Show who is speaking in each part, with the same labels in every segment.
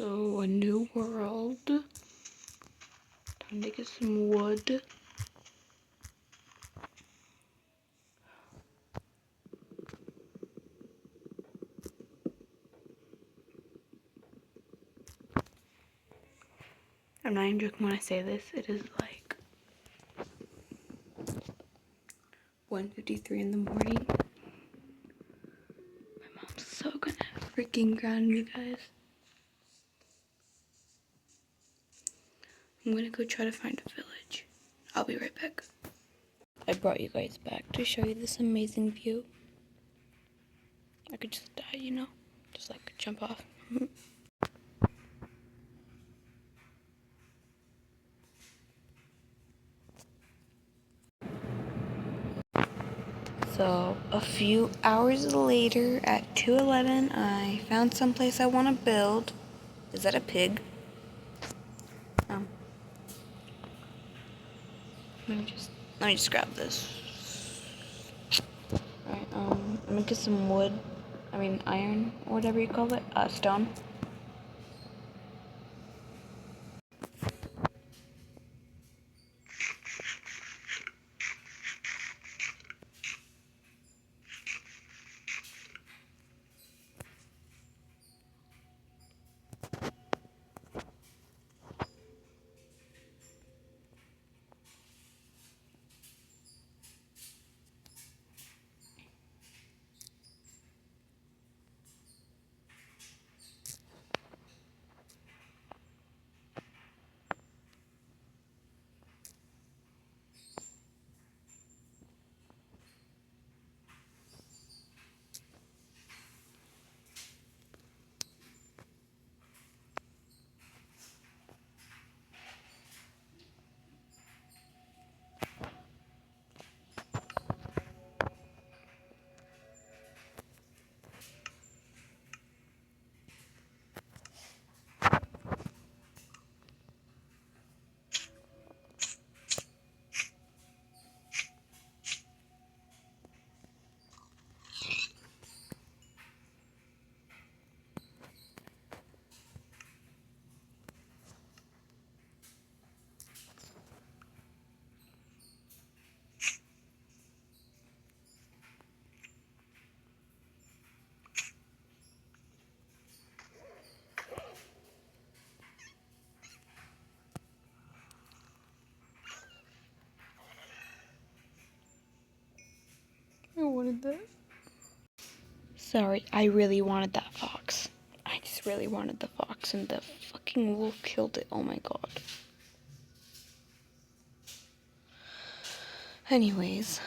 Speaker 1: So, a new world. Time to get some wood. I'm not even joking when I say this. It is like 1:53 in the morning. My mom's so gonna freaking ground me, guys. I'm gonna go try to find a village. I'll be right back. I brought you guys back to show you this amazing view. I could just die, you know? Just like jump off. So, a few hours later at 2:11, I found someplace I want to build. Is that a pig? Let me just grab this. Alright, I'm gonna get some wood. Iron, or whatever you call it. Stone. I wanted that. Sorry, I really wanted that fox. I just really wanted the fox, and the fucking wolf killed it. Oh my god. Anyways.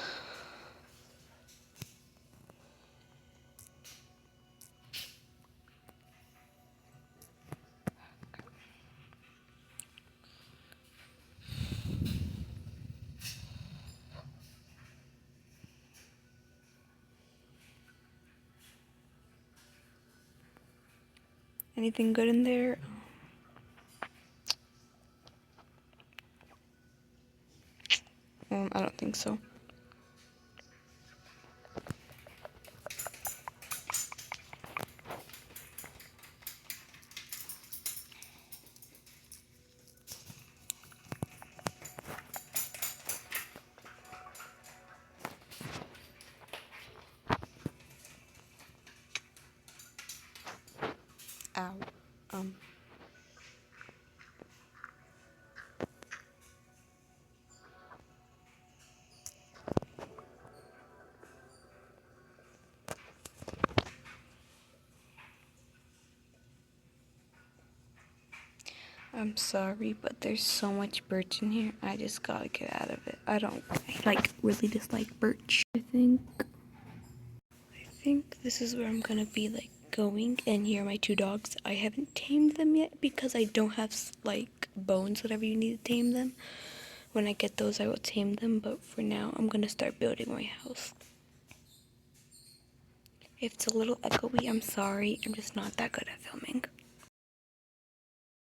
Speaker 1: Anything good in there? I don't think so. Ow. I'm sorry, but there's so much birch in here. I just gotta get out of it. I really dislike birch. I think this is where I'm gonna be going, and here are my two dogs. I haven't tamed them yet because I don't have bones, whatever you need to tame them. When I get those, I will tame them, but for now, I'm gonna start building my house. If it's a little echoey, I'm sorry. I'm just not that good at filming.